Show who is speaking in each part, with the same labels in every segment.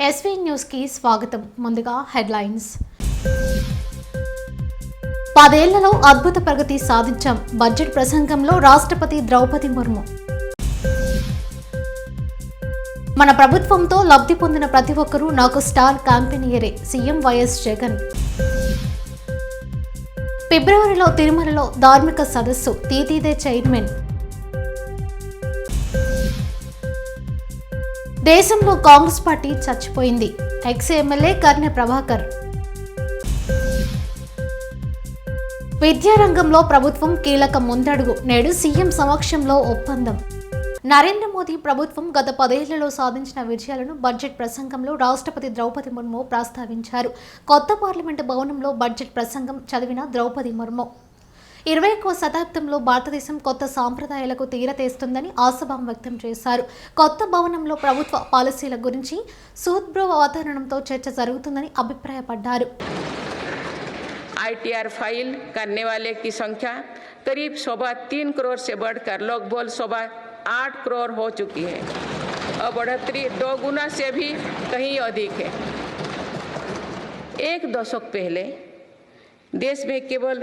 Speaker 1: SV news కి స్వాగతం. ముందుగా హెడ్లైన్స్. 10 ఏళ్లలో అద్భుత ప్రగతి సాధించాం. బడ్జెట్ ప్రసంగంలో రాష్ట్రపతి ద్రౌపది ముర్ము. మన ప్రభుత్వంతో లబ్ధి పొందిన ప్రతి ఒక్కరూ నాకు స్టార్ క్యాంపెయినరే. CM YS Jagan. ఫిబ్రవరిలో తిరుమలలో ధార్మిక సదస్సు. తీతీదే చైర్మన్. దేశంలో కాంగ్రెస్ పార్టీ చచ్చిపోయింది. Ex MLA Karne Prabhakar. విద్యారంగంలో ప్రభుత్వం కీలక ముందడుగు. నేడు సీఎం సమక్షంలో ఒప్పందం. నరేంద్ర మోదీ ప్రభుత్వం గత 10 ఏళ్లలో సాధించిన విజయాలను బడ్జెట్ ప్రసంగంలో రాష్ట్రపతి ద్రౌపది ముర్ము ప్రస్తావించారు. కొత్త పార్లమెంటు భవనంలో బడ్జెట్ ప్రసంగం చదివిన ద్రౌపది ముర్ము 21వ శతాబ్దంలో భారతదేశం కొత్త సాంప్రదాయాలకు తీరతేస్తుందని ఆశాభావం వ్యక్తం చేశారు. కొత్త భవనంలో ప్రభుత్వ పాలసీల గురించి సూద్భవ వాతావరణంతో చర్చ జరుగుతుందని అభిప్రాయపడ్డారు.
Speaker 2: ITR फाइल करने वाले की संख्या करीब 3 करोड़ से बढ़कर लगभग 8 करोड़ हो चुकी है और बढ़ोतरी 2 गुना से भी कहीं अधिक है। एक दशक पहले देश में केवल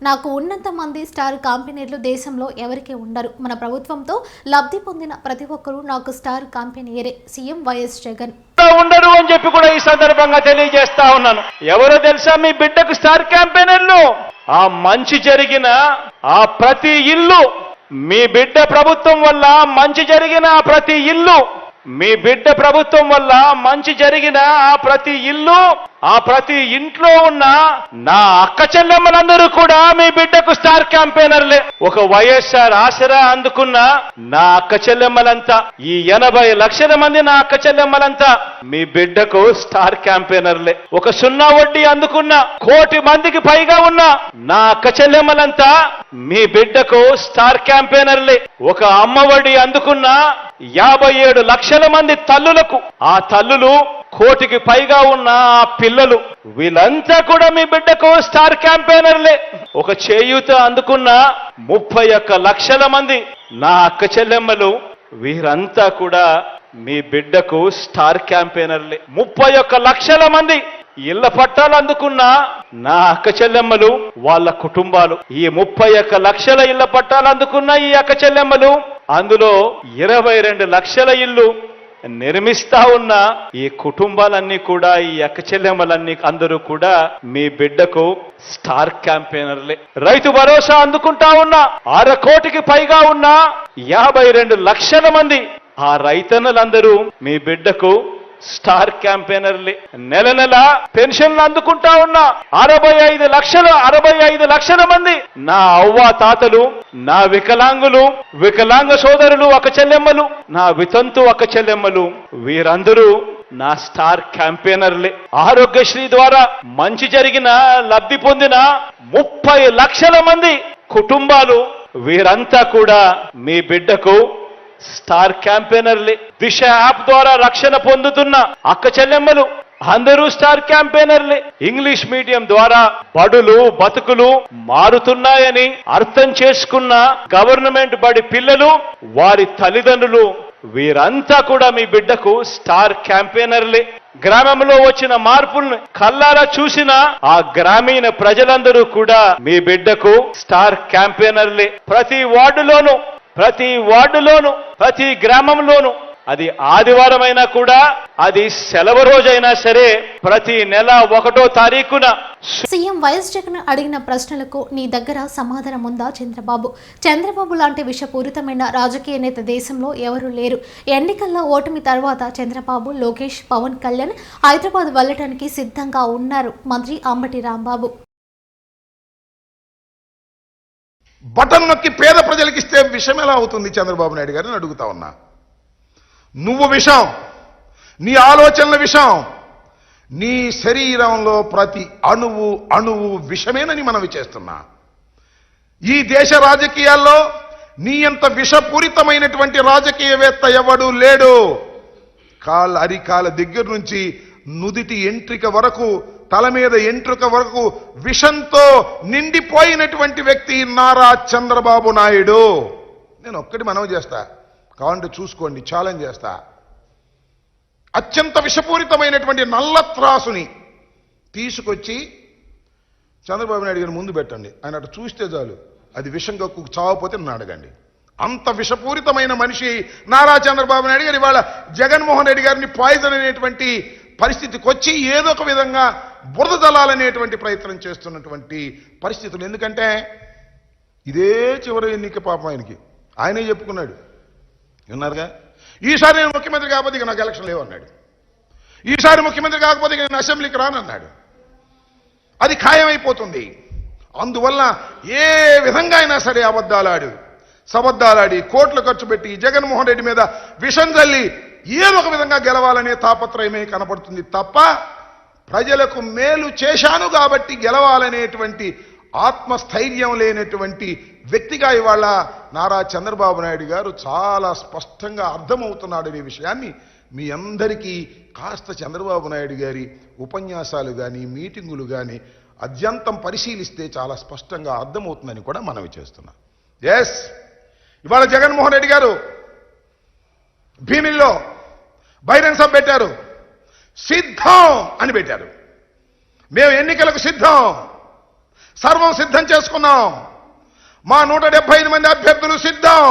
Speaker 1: నాకు ఉన్నంత మంది స్టార్ క్యాంపెయినర్లు దేశంలో ఎవరికీ ఉండరు. మన ప్రభుత్వంతో లబ్ధి పొందిన ప్రతి ఒక్కరూ నాకు స్టార్ క్యాంపెయినరే. CM YS Jagan.
Speaker 3: ఉండరు అని చెప్పి కూడా ఈ సందర్భంగా తెలియజేస్తా ఉన్నాను. ఎవరో తెలుసా మీ బిడ్డకు స్టార్ క్యాంపెయినర్లు? ఆ మంచి జరిగిన ఆ ప్రతి ఇల్లు, మీ బిడ్డ ప్రభుత్వం వల్ల మంచి జరిగిన ఆ ప్రతి ఇల్లు, మీ బిడ్డ ప్రభుత్వం వల్ల మంచి జరిగిన ఆ ప్రతి ఇల్లు, ఆ ప్రతి ఇంట్లో ఉన్న నా అక్క చెల్లెమ్మలందరూ కూడా మీ బిడ్డకు స్టార్ క్యాంపెయినర్లే. ఒక వైఎస్ఆర్ ఆసరా అందుకున్న నా అక్క చెల్లెమ్మలంతా, ఈ 80 లక్షల మంది నా అక్క చెల్లెమ్మలంతా మీ బిడ్డకు స్టార్ క్యాంపెయినర్లే. ఒక 0 వడ్డీ అందుకున్న 1 కోటి మందికి పైగా ఉన్న నా అక్క చెల్లెమ్మలంతా మీ బిడ్డకు స్టార్ క్యాంపెయినర్లే. ఒక అమ్మ వడ్డీ అందుకున్న 57 లక్షల మంది తల్లులకు, ఆ తల్లులు 1 కోటికి పైగా ఉన్న ఆ పిల్లలు, వీళ్ళంతా కూడా మీ బిడ్డకు స్టార్ క్యాంపెయినర్లే. ఒక చేయూత అందుకున్న 31 లక్షల మంది నా అక్క చెల్లెమ్మలు, వీరంతా కూడా మీ బిడ్డకు స్టార్ క్యాంపెయినర్లే. 31 లక్షల మంది ఇళ్ల పట్టాలు అందుకున్న నా అక్క చెల్లెమ్మలు, వాళ్ళ కుటుంబాలు, ఈ 31 లక్షల ఇళ్ల పట్టాలు అందుకున్న ఈ అక్క చెల్లెమ్మలు, అందులో 22 లక్షల ఇల్లు నిర్మిస్తా ఉన్న ఈ కుటుంబాలన్నీ కూడా, ఈ అక్క చెల్లెమ్మలన్నీ అందరూ కూడా మీ బిడ్డకు స్టార్ క్యాంపెయినర్లే. రైతు భరోసా అందుకుంటా ఉన్న 6 కోటికి పైగా ఉన్న 52 లక్షల మంది ఆ రైతన్నలందరూ మీ బిడ్డకు స్టార్ క్యాంపెయినర్లే. నెల నెల పెన్షన్లు అందుకుంటా ఉన్న 65 లక్షల మంది నా అవ్వ తాతలు, నా వికలాంగులు, వికలాంగ సోదరులు అక్క చెల్లెమ్మలు, నా వితంతు అక్క చెల్లెమ్మలు, వీరందరూ నా స్టార్ క్యాంపెయినర్లే. ఆరోగ్యశ్రీ ద్వారా మంచి జరిగిన లబ్ధి పొందిన 30 లక్షల మంది కుటుంబాలు, వీరంతా కూడా మీ బిడ్డకు స్టార్ క్యాంపెయినర్లే. దిశ యాప్ ద్వారా రక్షణ పొందుతున్న అక్క చెల్లెమ్మలు అందరూ స్టార్ క్యాంపెయినర్లే. ఇంగ్లీష్ మీడియం ద్వారా బడులు బతుకులు మారుతున్నాయని అర్థం చేసుకున్న గవర్నమెంట్ బడి పిల్లలు, వారి తల్లిదండ్రులు, వీరంతా కూడా మీ బిడ్డకు స్టార్ క్యాంపెయినర్లే. గ్రామంలో వచ్చిన మార్పులను కళ్ళారా చూసిన ఆ గ్రామీణ ప్రజలందరూ కూడా మీ బిడ్డకు స్టార్ క్యాంపెయినర్లే. ప్రతి వార్డులోనూ, ప్రతి గ్రామంలోనూ, అది ఆదివారం అయినా కూడా, అది సెలవు రోజైనా సరే, ప్రతి నెల 1వ తారీఖున
Speaker 1: సీఎం వైఎస్ జగన్ అడిగిన ప్రశ్నలకు నీ దగ్గర సమాధానం ఉందా? చంద్రబాబు లాంటి విషపూరితమైన రాజకీయ నేత దేశంలో ఎవరూ లేరు. ఎన్నికల్లో ఓటమి తర్వాత చంద్రబాబు, లోకేష్, పవన్ కళ్యాణ్ హైదరాబాద్ వెళ్లడానికి సిద్ధంగా ఉన్నారు. మంత్రి అంబటి రాంబాబు.
Speaker 4: బటన్ నొక్కి పేద ప్రజలకు ఇస్తే విషం ఎలా అవుతుంది చంద్రబాబు నాయుడు గారిని అడుగుతా ఉన్నా. నువ్వు విషం, నీ ఆలోచనల విషం, నీ శరీరంలో ప్రతి అణువు విషమేనని మనవి చేస్తున్నా. ఈ దేశ రాజకీయాల్లో నీ అంత విషపూరితమైనటువంటి రాజకీయవేత్త ఎవడూ లేడు. అరికాల దగ్గర నుంచి నుదిటి ఎంట్రిక వరకు, తల మీద ఎంట్రుక వరకు విషంతో నిండిపోయినటువంటి వ్యక్తి నారా చంద్రబాబు నాయుడు. నేను ఒక్కటి మనవి చేస్తా, కావాలంటే చూసుకోండి, ఛాలెంజ్ చేస్తా. అత్యంత విషపూరితమైనటువంటి నల్ల త్రాసుని తీసుకొచ్చి చంద్రబాబు నాయుడు గారి ముందు పెట్టండి. ఆయన అటు చూస్తే చాలు, అది విషం కక్కు చావపోతే నన్ను అడగండి. అంత విషపూరితమైన మనిషి నారా చంద్రబాబు నాయుడు గారు ఇవాళ జగన్మోహన్ రెడ్డి గారిని పాయిజన్ అనేటువంటి పరిస్థితికి వచ్చి ఏదో ఒక విధంగా బురద జల్లాలనేటువంటి ప్రయత్నం చేస్తున్నటువంటి పరిస్థితులు. ఎందుకంటే ఇదే చివరి ఎన్నిక పాపం ఆయనే చెప్పుకున్నాడు, విన్నారుగా, ఈసారి నేను ముఖ్యమంత్రి కాకపోతే ఇక నాకు ఎలక్షన్ లేవన్నాడు. ఈసారి ముఖ్యమంత్రి కాకపోతే ఇక నేను అసెంబ్లీకి రానన్నాడు. అది ఖాయమైపోతుంది. అందువల్ల ఏ విధంగా అయినా సరే సబద్దాలాడి కోట్లు ఖర్చు పెట్టి జగన్మోహన్ రెడ్డి మీద విషం జల్లి ఏదో ఒక విధంగా గెలవాలనే తాపత్రయమే కనపడుతుంది తప్ప ప్రజలకు మేలు చేశాను కాబట్టి గెలవాలనేటువంటి ఆత్మస్థైర్యం లేనటువంటి వ్యక్తిగా ఇవాళ నారా చంద్రబాబు నాయుడు గారు చాలా స్పష్టంగా అర్థమవుతున్నాడనే విషయాన్ని మీ అందరికీ కాస్త చంద్రబాబు నాయుడు గారి ఉపన్యాసాలు కానీ మీటింగులు కానీ అత్యంతం పరిశీలిస్తే చాలా స్పష్టంగా అర్థమవుతుందని కూడా మనవి చేస్తున్నాం. ఎస్, ఇవాళ జగన్మోహన్ రెడ్డి గారు భీమిల్లో బహిరంగ సభ పెట్టారు. సిద్ధం అని పెట్టారు. మేము ఎన్నికలకు సిద్ధం, సర్వం సిద్ధం చేసుకున్నాం. మా 175 మంది అభ్యర్థులు సిద్ధం,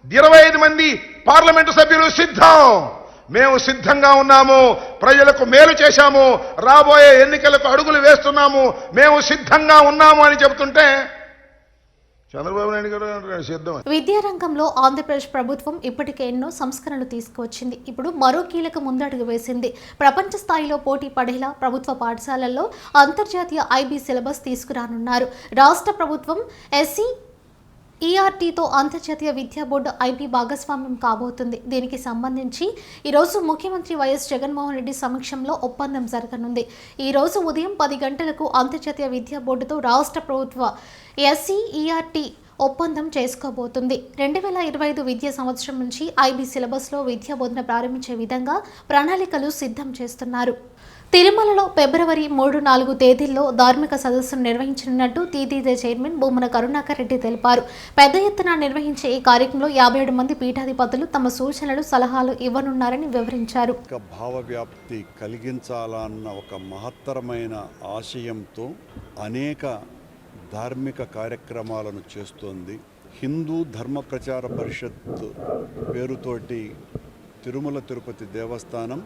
Speaker 4: 25 మంది పార్లమెంటు సభ్యులు సిద్ధం. మేము సిద్ధంగా ఉన్నాము, ప్రజలకు మేలు చేశాము, రాబోయే ఎన్నికలకు అడుగులు వేస్తున్నాము, మేము సిద్ధంగా ఉన్నాము అని చెబుతుంటే చంద్రబాబు నాయుడు గారు సిద్ధం.
Speaker 1: విద్యారంగంలో ఆంధ్రప్రదేశ్ ప్రభుత్వం ఇప్పటికే ఎన్నో సంస్కరణలు తీసుకువచ్చింది. ఇప్పుడు మరో కీలక ముందడుగు వేసింది. ప్రపంచ స్థాయిలో పోటీ పడేలా ప్రభుత్వ పాఠశాలల్లో అంతర్జాతీయ ఐబీ సిలబస్ తీసుకురానున్నారు. రాష్ట్ర ప్రభుత్వం SCERTతో అంతర్జాతీయ విద్యా బోర్డు ఐబీ భాగస్వామ్యం కాబోతుంది. దీనికి సంబంధించి ఈరోజు ముఖ్యమంత్రి వైఎస్ జగన్మోహన్ రెడ్డి సమక్షంలో ఒప్పందం జరగనుంది. ఈరోజు ఉదయం 10 గంటలకు అంతర్జాతీయ విద్యా బోర్డుతో రాష్ట్ర ప్రభుత్వ SCERT ఒప్పందం చేసుకోబోతుంది. 2025 విద్యా సంవత్సరం నుంచి ఐబీ సిలబస్లో విద్యా బోధన ప్రారంభించే విధంగా ప్రణాళికలు సిద్ధం చేస్తున్నారు. తిరుమలలో ఫిబ్రవరి 3-4 తేదీల్లో ధార్మిక సదస్సును నిర్వహించనున్నట్టు టీటీడీ చైర్మన్ భూమన కరుణాకర్ రెడ్డి తెలిపారు. పెద్ద ఎత్తున నిర్వహించే ఈ కార్యక్రమంలో 57 మంది పీఠాధిపతులు తమ సూచనలు, సలహాలు ఇవ్వనున్నారని వివరించారు.
Speaker 5: భావవ్యాప్తి కలిగించాలన్న ఒక మహత్తరమైన ఆశయంతో అనేక ధార్మిక కార్యక్రమాలను చేస్తోంది. హిందూ ధర్మ ప్రచార పరిషత్ పేరుతోటి తిరుమల తిరుపతి దేవస్థానం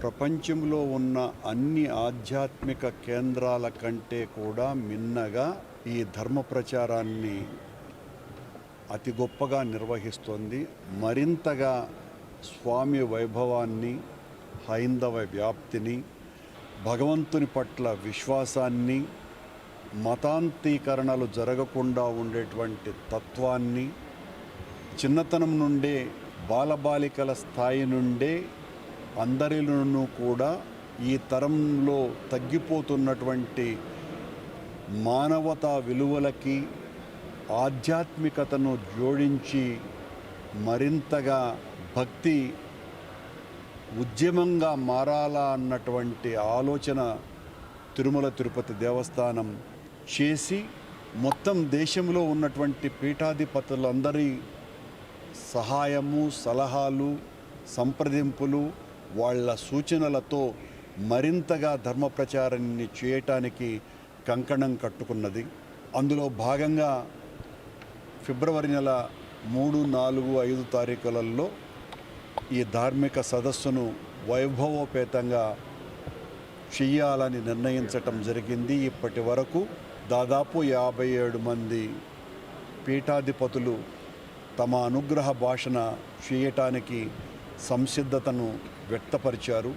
Speaker 5: ప్రపంచంలో ఉన్న అన్ని ఆధ్యాత్మిక కేంద్రాల కంటే కూడా మిన్నగా ఈ ధర్మ ప్రచారాన్ని అతి గొప్పగా నిర్వహిస్తోంది. మరింతగా స్వామి వైభవాన్ని, హైందవ వ్యాప్తిని, భగవంతుని పట్ల విశ్వాసాన్ని, మతాంతీకరణలు జరగకుండా ఉండేటువంటి తత్వాన్ని, చిన్నతనం నుండే బాలబాలికల స్థాయి నుండే అందరిలోనూ కూడా ఈ తరంలో తగ్గిపోతున్నటువంటి మానవతా విలువలకి ఆధ్యాత్మికతను జోడించి మరింతగా భక్తి ఉద్యమంగా మారాలా అన్నటువంటి ఆలోచన తిరుమల తిరుపతి దేవస్థానం చేసి మొత్తం దేశంలో ఉన్నటువంటి పీఠాధిపతులందరి సహాయము, సలహాలు, సంప్రదింపులు, వాళ్ళ సూచనలతో మరింతగా ధర్మ ప్రచారాన్ని చేయటానికి కంకణం కట్టుకున్నది. అందులో భాగంగా ఫిబ్రవరి నెల 3, 4, 5 తారీఖులలో ఈ ధార్మిక సదస్సును వైభవోపేతంగా చెయ్యాలని నిర్ణయించటం జరిగింది. ఇప్పటి వరకు దాదాపు 57 మంది పీఠాధిపతులు తమ అనుగ్రహ భాషణ చేయటానికి సంసిద్ధతను వ్యక్తపరిచారు.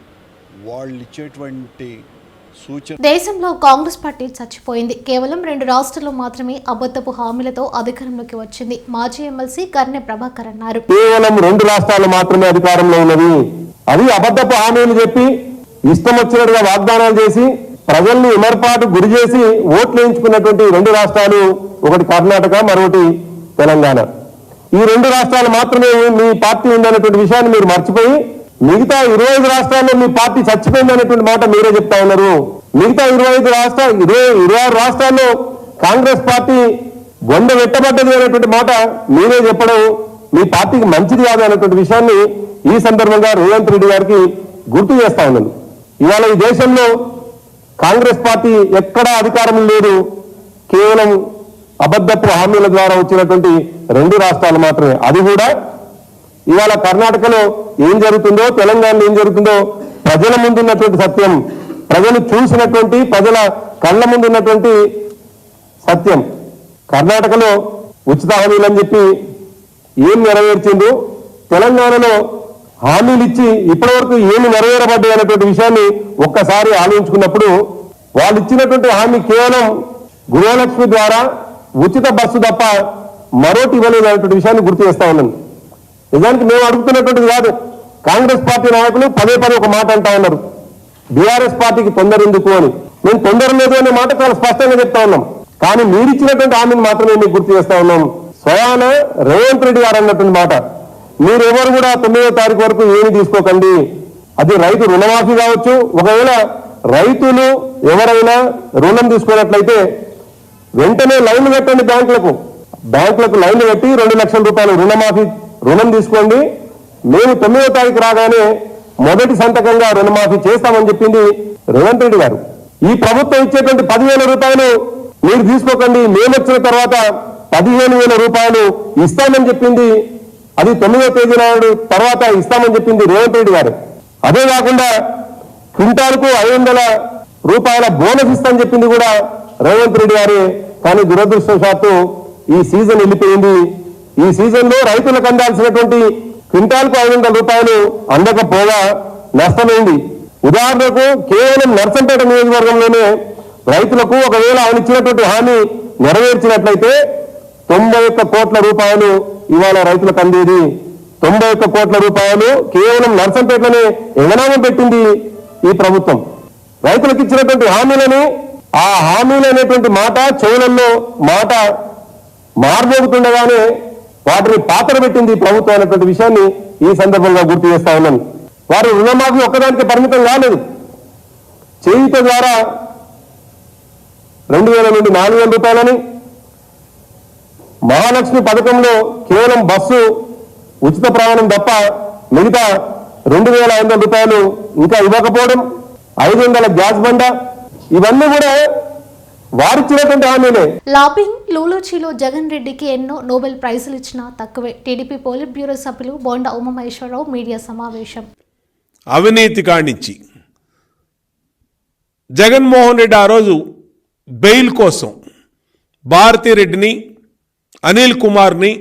Speaker 5: వాళ్ళు ఇచ్చేటువంటి సూచన.
Speaker 1: దేశంలో కాంగ్రెస్ పార్టీ చచ్చిపోయింది. కేవలం 2 రాష్ట్రాల్లో మాత్రమే అబద్ధపు హామీలతో అధికారంలోకి వచ్చింది. మాజీ ఎమ్మెల్సీ కర్నె ప్రభాకర్ అన్నారు.
Speaker 6: కేవలం 2 రాష్ట్రాలు మాత్రమే అధికారంలో ఉన్నవి. అవి అబద్ధపు హామీలు చెప్పి ఇష్టం వచ్చినట్టుగా వాగ్దానాలు చేసి ప్రజల్ని విమర్పాటు గురి చేసి ఓట్లు వేయించుకున్నటువంటి 2 రాష్ట్రాలు, ఒకటి కర్ణాటక, మరొకటి తెలంగాణ. ఈ 2 రాష్ట్రాలు మాత్రమే మీ పార్టీ ఉందనేటువంటి విషయాన్ని మీరు మర్చిపోయి మిగతా 25 రాష్ట్రాల్లో మీ పార్టీ చచ్చిపోయింది అనేటువంటి మాట మీరే చెప్తా ఉన్నారు. మిగతా 26 రాష్ట్రాల్లో కాంగ్రెస్ పార్టీ బొంద వెట్టబడ్డది అనేటువంటి మాట మీరే చెప్పడం మీ పార్టీకి మంచిది కాదు అనేటువంటి విషయాన్ని ఈ సందర్భంగా రేవంత్ రెడ్డి గారికి గుర్తు చేస్తా ఉన్నాను. ఇవాళ ఈ దేశంలో కాంగ్రెస్ పార్టీ ఎక్కడా అధికారం లేదు, కేవలం అబద్ధపు హామీల ద్వారా వచ్చినటువంటి 2 రాష్ట్రాలు మాత్రమే. అది కూడా ఇవాళ కర్ణాటకలో ఏం జరుగుతుందో, తెలంగాణలో ఏం జరుగుతుందో ప్రజల ముందున్నటువంటి సత్యం, ప్రజలు చూసినటువంటి, ప్రజల కళ్ళ ముందున్నటువంటి సత్యం. కర్ణాటకలో ఉచిత హామీలు అని చెప్పి ఏం నెరవేర్చిందో, తెలంగాణలో హామీలు ఇచ్చి ఇప్పటివరకు ఏమి నెరవేరబడ్డాయి అనేటువంటి విషయాన్ని ఒక్కసారి ఆలోచించుకున్నప్పుడు వాళ్ళు ఇచ్చినటువంటి హామీ కేవలం గృహలక్ష్మి ద్వారా ఉచిత బస్సు తప్ప మరోటి ఇవ్వలేదు అనేటువంటి విషయాన్ని గుర్తు చేస్తా ఉన్నాను. నిజానికి మేము అడుగుతున్నటువంటిది కాదు, కాంగ్రెస్ పార్టీ నాయకులు పదే ఒక మాట అంటా ఉన్నారు, బీఆర్ఎస్ పార్టీకి తొందర ఎందుకు అని. మేము తొందర లేదు అనే మాట చాలా స్పష్టంగా చెప్తా ఉన్నాం. కానీ మీరు ఇచ్చినటువంటి హామీని మాత్రమే మీకు గుర్తు చేస్తా ఉన్నాం. స్వయాన రేవంత్ రెడ్డి గారు అన్నటువంటి మాట, మీరెవరు కూడా 9వ తారీఖు వరకు ఏమి తీసుకోకండి. అది రైతు రుణమాఫీ కావచ్చు. ఒకవేళ రైతులు ఎవరైనా రుణం తీసుకున్నట్లయితే వెంటనే లైన్లు కట్టండి, బ్యాంకులకు లైన్లు కట్టి 2 లక్షల రూపాయలు రుణం తీసుకోండి. మేము 9వ తారీఖు రాగానే మొదటి సంతకంగా రుణమాఫీ చేస్తామని చెప్పింది రేవంత్ రెడ్డి గారు. ఈ ప్రభుత్వం ఇచ్చేటువంటి 10,000 రూపాయలు మీరు తీసుకోకండి, మేము వచ్చిన తర్వాత 15,000 రూపాయలు ఇస్తామని చెప్పింది, అది 9వ తేదీ నాడు తర్వాత ఇస్తామని చెప్పింది రేవంత్ రెడ్డి గారు. అదే కాకుండా క్వింటాల్కు 500 రూపాయల బోనస్ ఇస్తామని చెప్పింది కూడా రేవంత్ రెడ్డి గారే. కానీ దురదృష్టవశాత్తు ఈ సీజన్ వెళ్ళిపోయింది. ఈ సీజన్ లో రైతులకు అందాల్సినటువంటి క్వింటాల్కు 500 రూపాయలు అందకపోగా నష్టమైంది. ఉదాహరణకు కేవలం నర్సంపేట నియోజకవర్గంలోనే రైతులకు ఒకవేళ ఆయన ఇచ్చినటువంటి హామీ నెరవేర్చినట్లయితే 91 కోట్ల రూపాయలు ఇవాళ రైతులకు అందేది. 91 కోట్ల రూపాయలు కేవలం నర్సంపేటలోనే ఎగనామం పెట్టింది ఈ ప్రభుత్వం. రైతులకు ఇచ్చినటువంటి హామీలని, ఆ హామీలు అనేటువంటి మాట చెవులలో మాట మార్మోగుతుండగానే వాటిని పాత్ర పెట్టింది ప్రభుత్వం అనేటువంటి విషయాన్ని ఈ సందర్భంగా గుర్తు చేస్తా ఉన్నాను. వారు రుణమాఫీ ఒక్కదానికి పరిమితం కాలేదు. చేయూత ద్వారా 2,000 నుండి 4,000 రూపాయలని, మహాలక్ష్మి పథకంలో కేవలం బస్సు ఉచిత ప్రయాణం తప్ప మిగతా 2,500 రూపాయలు ఇంకా ఇవ్వకపోవడం, 500 గ్యాస్ బండ, ఇవన్నీ కూడా వారిచ్చినటువంటి హామీలే.
Speaker 1: లాబింగ్ లూలోచిలో జగన్ రెడ్డికి ఎన్నో నోబెల్ ప్రైజులు ఇచ్చినా తక్కువే. టీడీపీ పోలిట్ బ్యూరో సభ్యులు బోండా ఉమామహేశ్వరరావు మీడియా సమావేశం.
Speaker 7: అవినీతి కానించి జగన్మోహన్ రెడ్డి ఆ రోజు బెయిల్ కోసం భారతీరెడ్డిని, అనిల్ కుమార్ని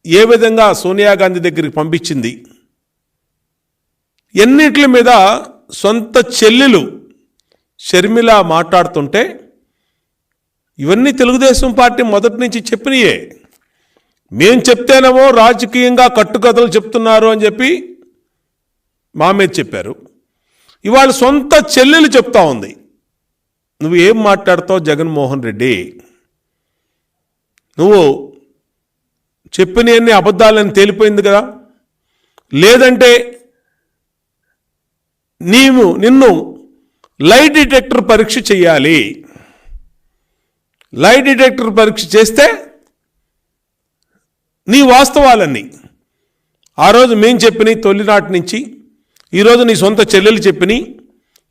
Speaker 7: ఏ విధంగా సోనియా గాంధీ దగ్గరికి పంపించింది, ఎన్నిటి మీద సొంత చెల్లెలు షర్మిల మాట్లాడుతుంటే ఇవన్నీ తెలుగుదేశం పార్టీ మొదటి నుంచి చెప్పినయే. మేం చెప్తేనేమో రాజకీయంగా కట్టుకథలు చెప్తున్నారు అని చెప్పి మా మీద చెప్పారు. ఇవాళ సొంత చెల్లెలు చెప్తా ఉంది, నువ్వు ఏం మాట్లాడతావు జగన్మోహన్ రెడ్డి, నువ్వు చెప్పినవన్నీ అబద్ధాలని తేలిపోయింది కదా, లేదంటే నిన్ను లై డిటెక్టర్ పరీక్ష చేయాలి, లై డిటెక్టర్ పరీక్ష చేస్తే నీ వాస్తవాలన్నీ ఆ రోజు మేం చెప్పినాయి తొలినాటి నుంచి ఈరోజు నీ సొంత చెల్లెలు చెప్పినాయి,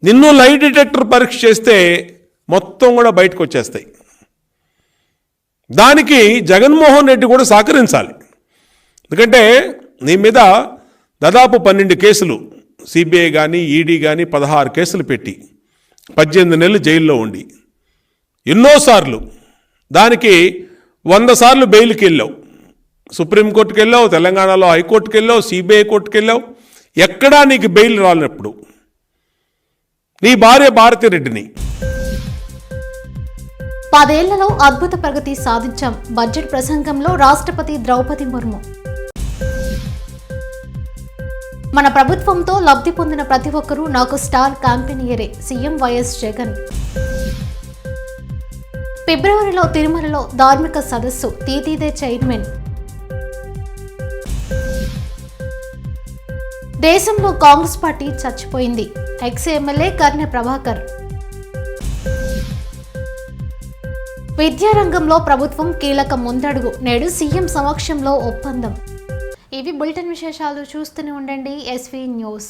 Speaker 7: నిన్ను లై డిటెక్టర్ పరీక్ష చేస్తే మొత్తం కూడా బయటకు వచ్చేస్తాయి. దానికి జగన్మోహన్ రెడ్డి కూడా సహకరించాలి. ఎందుకంటే నీ మీద దాదాపు 12 కేసులు సిబిఐ కానీ ఈడీ కానీ 16 కేసులు పెట్టి 18 నెలలు జైల్లో ఉండి ఎన్నోసార్లు దానికి 100 సార్లు బెయిల్కి వెళ్ళావు, సుప్రీంకోర్టుకి వెళ్ళావు, తెలంగాణలో హైకోర్టుకి వెళ్ళావు, సిబిఐ కోర్టుకి వెళ్ళావు, ఎక్కడా నీకు బెయిల్ రానప్పుడు నీ భార్య భారతిరెడ్డిని
Speaker 1: 10 ఏళ్లలో అద్భుత ప్రగతి సాధించాం. బడ్జెట్ ప్రసంగంలో రాష్ట్రపతి ద్రౌపది ముర్ము. మన ప్రభుత్వంతో లబ్ధి పొందిన ప్రతి ఒక్కరూ నాకు స్టార్ క్యాంపెయినరే. CM YS Jagan. ఫిబ్రవరిలో తిరుమలలో ధార్మిక సదస్సు. టీటీదే చైర్మన్. దేశంలో కాంగ్రెస్ పార్టీ చచ్చిపోయింది. Ex MLA Karne Prabhakar. విద్యారంగంలో ప్రభుత్వం కీలక ముందడుగు. నేడు సీఎం సమక్షంలో ఒప్పందం. ఇవి బులెటిన్ విశేషాలు. చూస్తూనే ఉండండి SV న్యూస్.